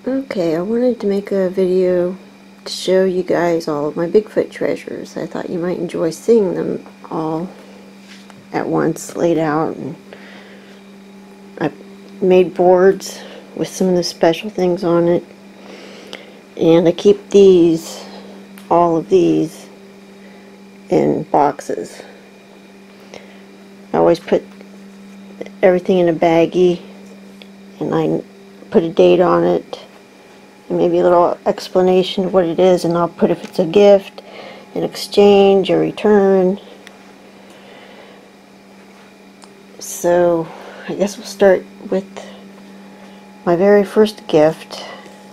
Okay, I wanted to make a video to show you guys all of my Bigfoot treasures. I thought you might enjoy seeing them all at once laid out. And I made boards with some of the special things on it. And I keep these, all of these, in boxes. I always put everything in a baggie, and I put a date on it, and maybe a little explanation of what it is, and I'll put if it's a gift, an exchange, a return. So I guess we'll start with my very first gift,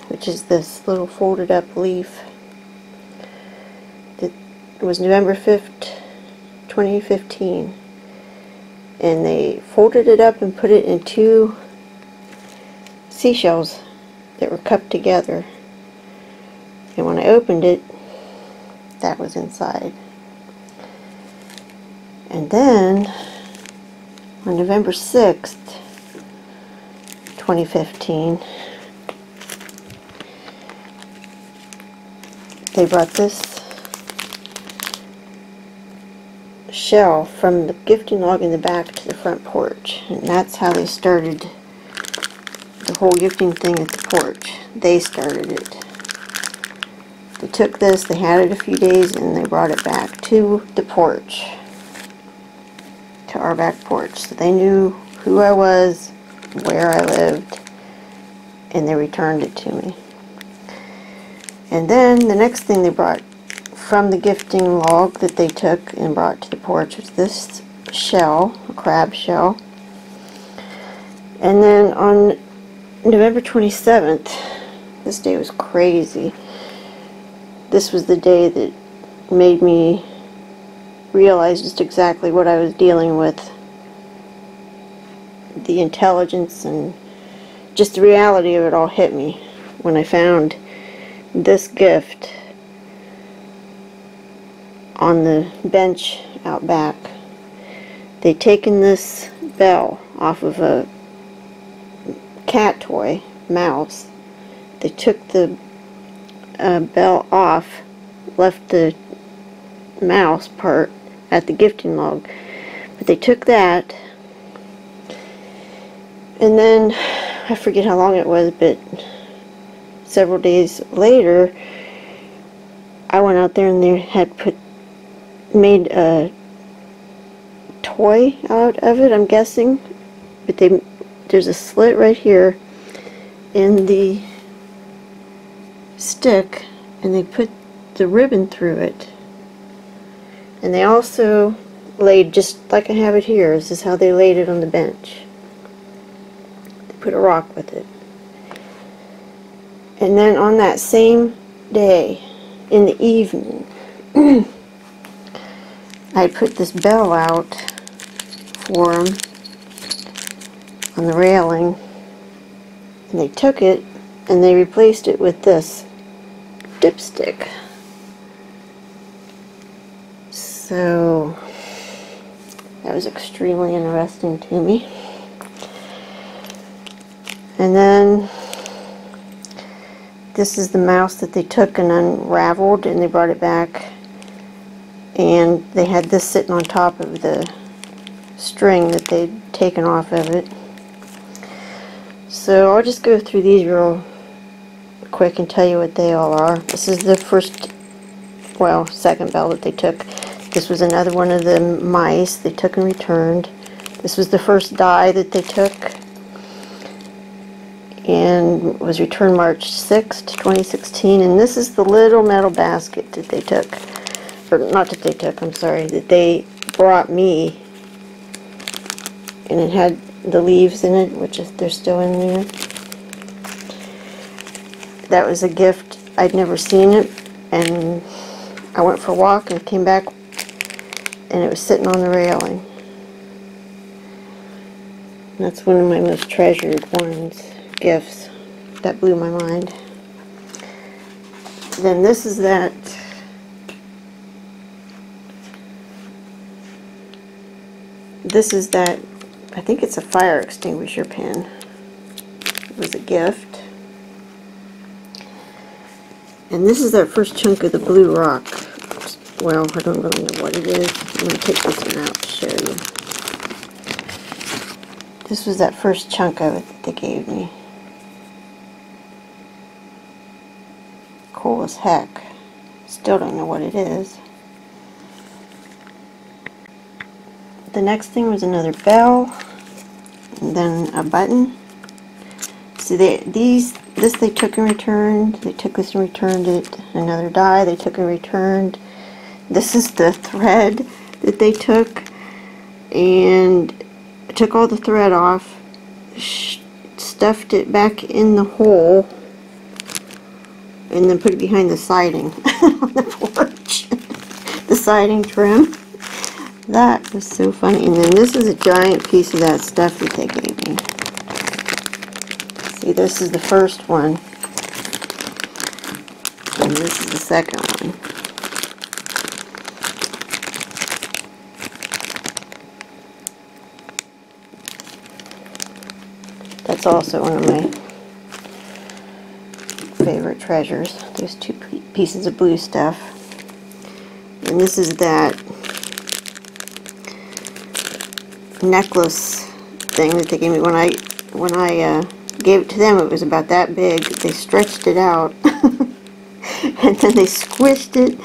which is this little folded up leaf. It was November 5th, 2015. And they folded it up and put it in two seashells that were cupped together. And when I opened it, that was inside. And then on November 6th, 2015, they brought this shell from the gifting log in the back to the front porch, and that's how they started the whole gifting thing at the porch. They started it. They took this, they had it a few days, and they brought it back to the porch, to our back porch. So they knew who I was, where I lived, and they returned it to me. And then the next thing they brought from the gifting log that they took and brought to the porch was this shell, a crab shell. And then on November 27th, this day was crazy. This was the day that made me realize just exactly what I was dealing with. The intelligence and just the reality of it all hit me when I found this gift on the bench out back. They'd taken this bell off of a cat toy, mouse. They took the bell off, left the mouse part at the gifting log. But they took that, and then, I forget how long it was, but several days later, I went out there and they had made a toy out of it, I'm guessing, but there's a slit right here in the stick, and they put the ribbon through it. And they also laid, just like I have it here, this is how they laid it on the bench. They put a rock with it. And then on that same day, in the evening, I put this bell out for them on the railing, and they took it and they replaced it with this dipstick. So that was extremely interesting to me. And then this is the mouse that they took and unraveled, and they brought it back, and they had this sitting on top of the string that they'd taken off of it. So I'll just go through these real quick and tell you what they all are. This is the first, well, second bell that they took. This was another one of the mice they took and returned. This was the first die that they took and was returned March 6th, 2016. And this is the little metal basket that they took. Or not that they took, I'm sorry, that they brought me, and it had the leaves in it, which is, they're still in there. That was a gift. I'd never seen it, and I went for a walk and came back, and it was sitting on the railing. And that's one of my most treasured gifts. That blew my mind. Then this is that I think it's a fire extinguisher pin. It was a gift. And this is that first chunk of the blue rock. Well, I don't really know what it is. I'm going to take this one out to show you. This was that first chunk of it that they gave me. Cool as heck. Still don't know what it is. The next thing was another bell, and then a button. See, this they took and returned. They took this and returned it. Another die they took and returned. This is the thread that they took and took all the thread off, stuffed it back in the hole, and then put it behind the siding on the porch. The siding trim. That was so funny. And then this is a giant piece of that stuff that they gave me. See, this is the first one. And this is the second one. That's also one of my favorite treasures. Those two pieces of blue stuff. And this is that necklace thing that they gave me. When I gave it to them, it was about that big. They stretched it out and then they squished it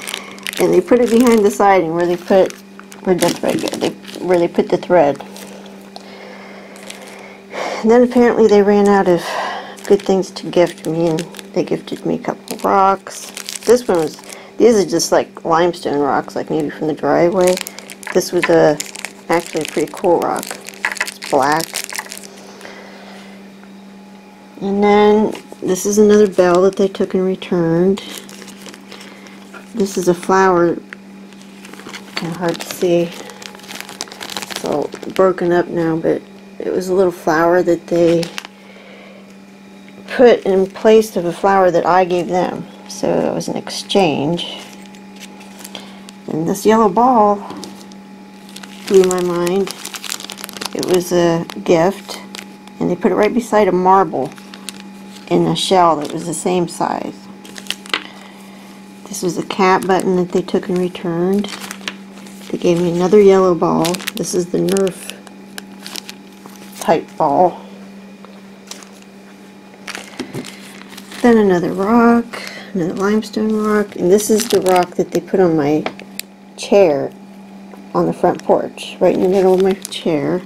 and they put it behind the siding where they put where the thread. And then apparently they ran out of good things to gift me, and they gifted me a couple rocks. This one was, these are just like limestone rocks, like maybe from the driveway. This was actually a pretty cool rock. It's black. And then this is another bell that they took and returned. This is a flower. Kind of hard to see. It's all broken up now, but it was a little flower that they put in place of a flower that I gave them. So it was an exchange. And this yellow ball blew my mind. It was a gift, and they put it right beside a marble in a shell that was the same size. This was a cat button that they took and returned. They gave me another yellow ball. This is the Nerf type ball. Then another rock, another limestone rock, and this is the rock that they put on my chair on the front porch, right in the middle of my chair.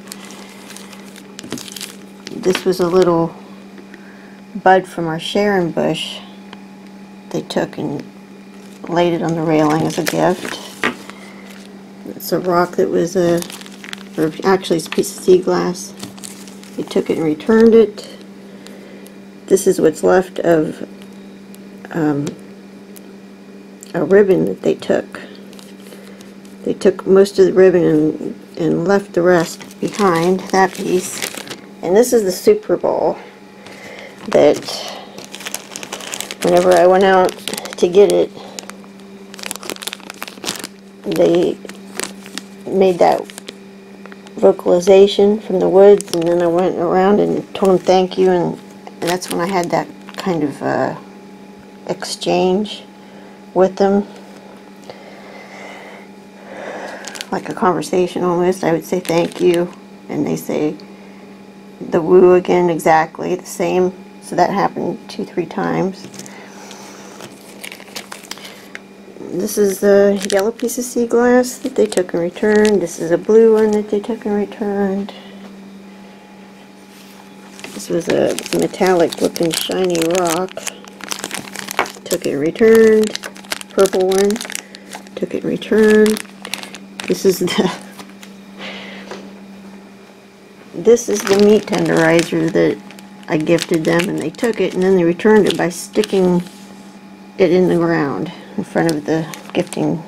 This was a little bud from our Sharon bush they took and laid it on the railing as a gift. It's a rock that was or actually it's a piece of sea glass. They took it and returned it. This is what's left of a ribbon that they took. They took most of the ribbon and left the rest behind, that piece. And this is the Super Bowl that whenever I went out to get it, they made that vocalization from the woods, and then I went around and told them thank you, and that's when I had that kind of exchange with them, like a conversation almost. I would say thank you, and they say the woo again, exactly the same. So that happened 2-3 times. This is a yellow piece of sea glass that they took and returned. This is a blue one that they took and returned. This was a metallic looking shiny rock. Took it and returned. Purple one. Took it and returned. This is the meat tenderizer that I gifted them, and they took it and then they returned it by sticking it in the ground in front of the gifting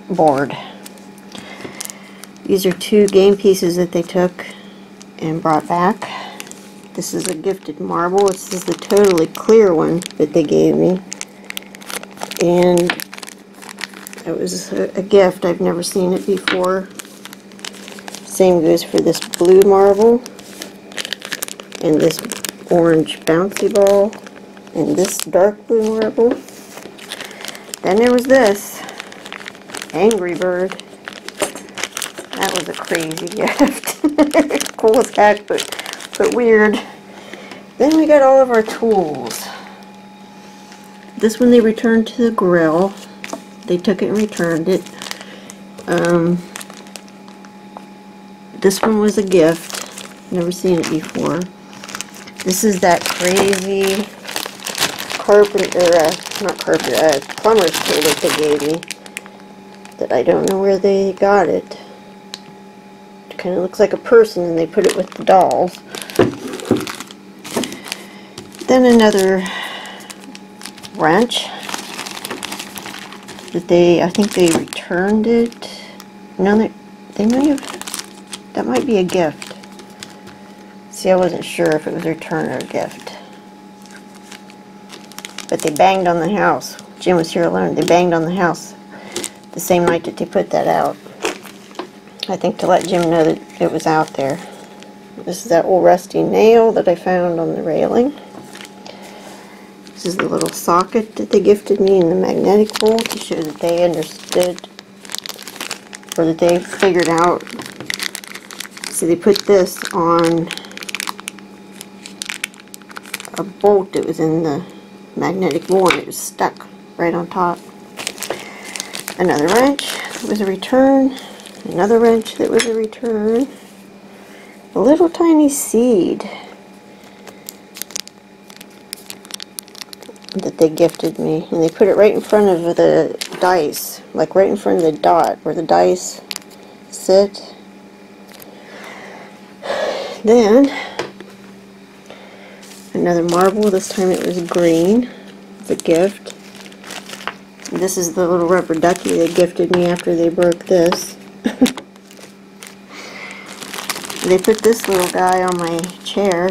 board. These are 2 game pieces that they took and brought back. This is a gifted marble. This is the totally clear one that they gave me, and it was a gift. I've never seen it before. Same goes for this blue marble and this orange bouncy ball and this dark blue marble. Then there was this Angry Bird. That was a crazy gift. Cool as heck, but weird. Then we got all of our tools. This one they returned to the grill. They took it and returned it. This one was a gift. Never seen it before. This is that crazy plumber's tool that they gave me. That I don't know where they got it. It kind of looks like a person, and they put it with the dolls. Then another wrench that I think they returned it. No, they may have, that might be a gift. See, I wasn't sure if it was a return or a gift. But they banged on the house. Jim was here alone. They banged on the house the same night that they put that out. I think to let Jim know that it was out there. This is that old rusty nail that I found on the railing. This is the little socket that they gifted me in the magnetic bowl to show that they understood, or that they figured out. So they put this on a bolt that was in the magnetic bowl, and it was stuck right on top. Another wrench that was a return. Another wrench that was a return. A little tiny seed that they gifted me, and they put it right in front of the dice, like right in front of the dot where the dice sit. Then another marble. This time it was green. It's a gift. And this is the little rubber ducky they gifted me after they broke this. They put this little guy on my chair,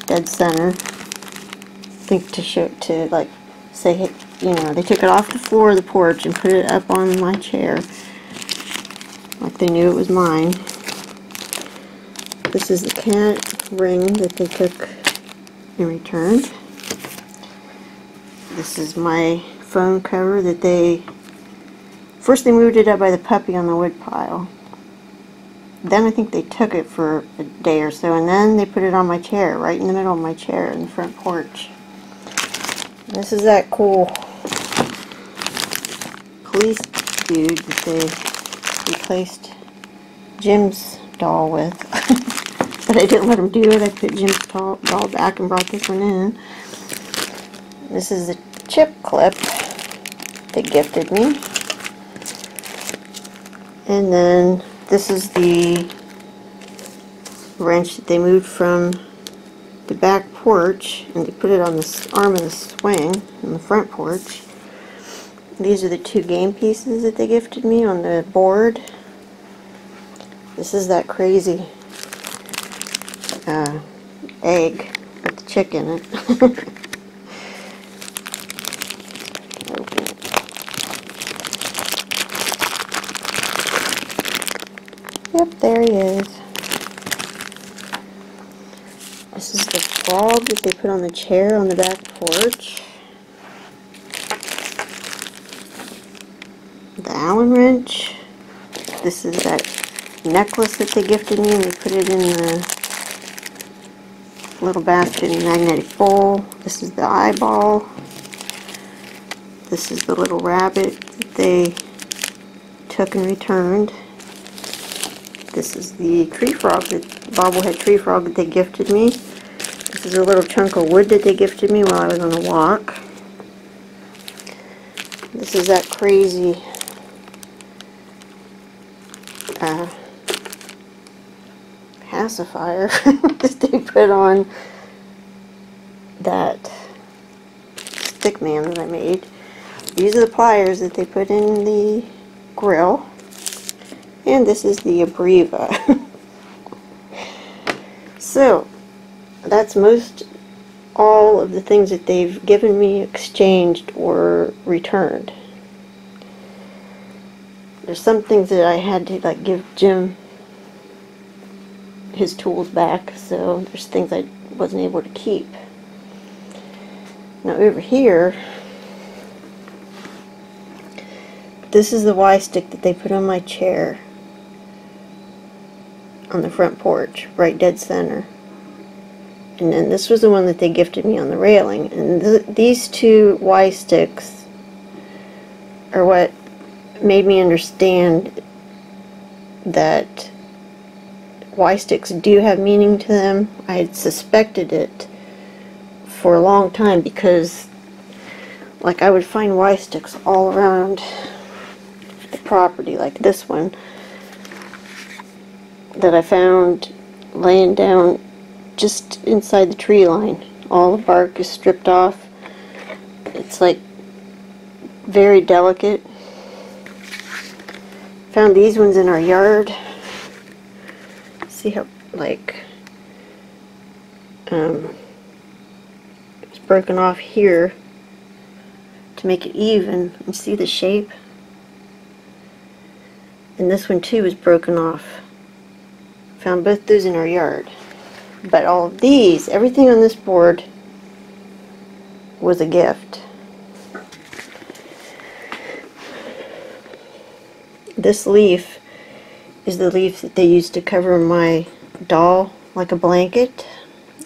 dead center. I think to like say, hey, you know, they took it off the floor of the porch and put it up on my chair, like they knew it was mine. This is the cat ring that they took and returned. This is my phone cover that first they moved it up by the puppy on the wood pile. Then I think they took it for a day or so, and then they put it on my chair, right in the middle of my chair in the front porch. This is that cool police dude that they replaced Jim's doll with. But I didn't let him do it. I put Jim's doll back and brought this one in. This is the chip clip they gifted me. And then this is the wrench that they moved from the back porch, and they put it on the arm of the swing in the front porch. These are the two game pieces that they gifted me on the board. This is that crazy egg with the chick in it. Open it. Yep, there he is. This is the frog that they put on the chair on the back porch. The Allen wrench. This is that necklace that they gifted me, and they put it in the little basket in the magnetic bowl. This is the eyeball. This is the little rabbit that they took and returned. This is the tree frog, bobblehead tree frog that they gifted me. This is a little chunk of wood that they gifted me while I was on a walk. This is that crazy pacifier that they put on that stick man that I made. These are the pliers that they put in the grill. And this is the Abreva. So, that's all of the things that they've given me, exchanged, or returned. There's some things that I had to like give Jim his tools back, so there's things I wasn't able to keep. Now over here, this is the Y stick that they put on my chair on the front porch, right dead center. And then this was the one that they gifted me on the railing. And these two Y sticks are what made me understand that Y sticks do have meaning to them. I had suspected it for a long time because, like, I would find Y sticks all around the property, like this one that I found laying down just inside the tree line. All the bark is stripped off. It's like very delicate. Found these ones in our yard. See how, like, it's broken off here to make it even. And see the shape? And this one too is broken off. Found both those in our yard. But all of these, everything on this board was a gift. This leaf is the leaf that they used to cover my doll like a blanket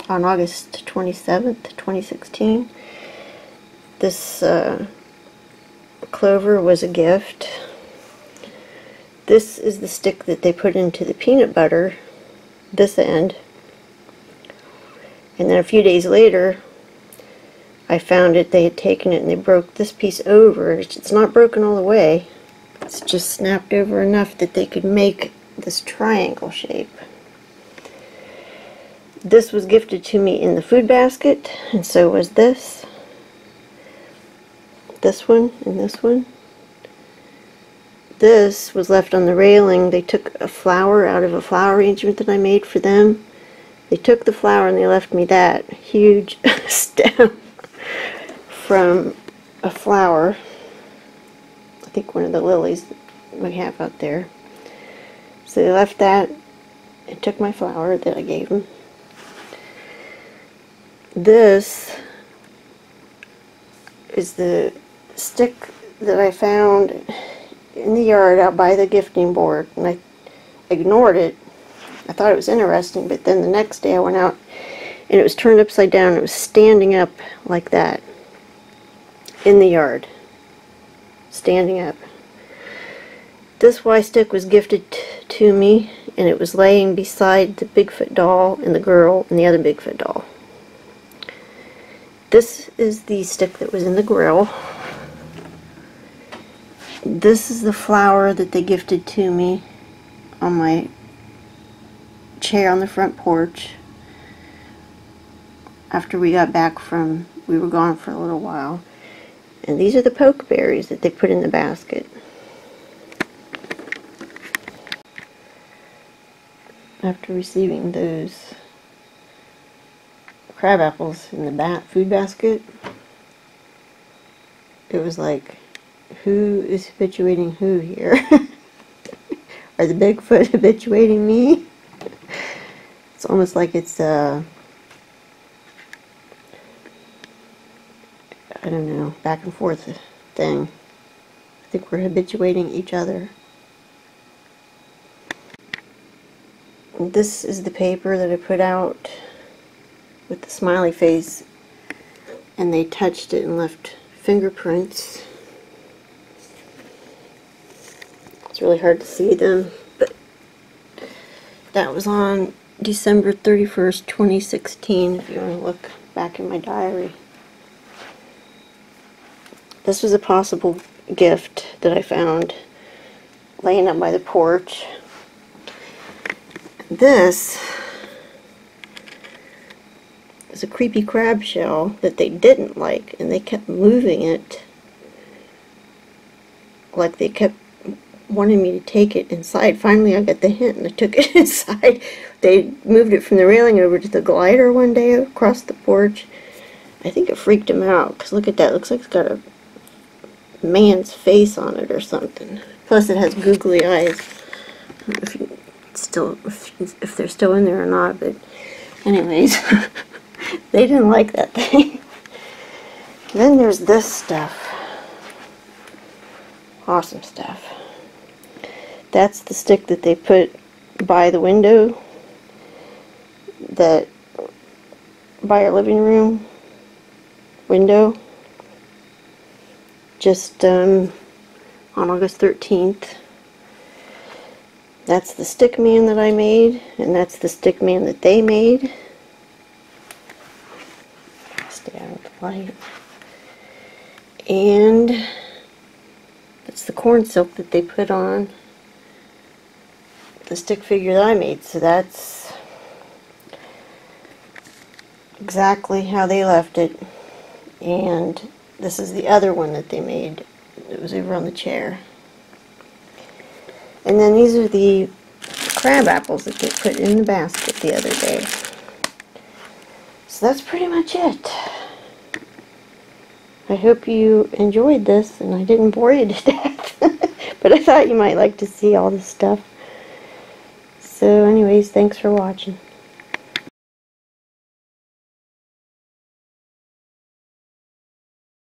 on August 27th, 2016. This clover was a gift. This is the stick that they put into the peanut butter, this end. And then a few days later, I found it. They had taken it and they broke this piece over. It's not broken all the way. It's just snapped over enough that they could make this triangle shape. This was gifted to me in the food basket, and so was this. This one and this one. This was left on the railing. They took a flower out of a flower arrangement that I made for them. They took the flower and they left me that huge stem from a flower. I think one of the lilies we have out there. So they left that and took my flower that I gave them. This is the stick that I found in the yard out by the gifting board, and I ignored it. I thought it was interesting, but then the next day I went out and it was turned upside down. It was standing up like that in the yard, standing up. This Y stick was gifted to me, and it was laying beside the Bigfoot doll and the girl and the other Bigfoot doll. This is the stick that was in the grill. This is the flower that they gifted to me on my chair on the front porch after we got back from, we were gone for a little while. And these are the pokeberries that they put in the basket. After receiving those crab apples in the food basket, it was like, who is habituating who here? Are the Bigfoot habituating me? It's almost like it's I don't know, back and forth thing. I think we're habituating each other. And this is the paper that I put out with the smiley face, and they touched it and left fingerprints. It's really hard to see them, but that was on December 31st, 2016, if you want to look back in my diary. This was a possible gift that I found laying up by the porch. This is a creepy crab shell that they didn't like, and they kept moving it, like they kept wanting me to take it inside. Finally I got the hint and I took it inside. They moved it from the railing over to the glider one day across the porch. I think it freaked him out, because look at that, it looks like it's got a man's face on it or something. Plus it has googly eyes. I don't know if they're still in there or not, but anyways, they didn't like that thing. Then there's this stuff. Awesome stuff. That's the stick that they put by the window, that by our living room window, just on August 13th. That's the stick man that I made, and that's the stick man that they made. Stay out of the light. And that's the corn silk that they put on the stick figure that I made. So that's exactly how they left it. And this is the other one that they made. It was over on the chair. And then these are the crab apples that they put in the basket the other day. So that's pretty much it. I hope you enjoyed this and I didn't bore you to death. But I thought you might like to see all this stuff. So anyways, thanks for watching.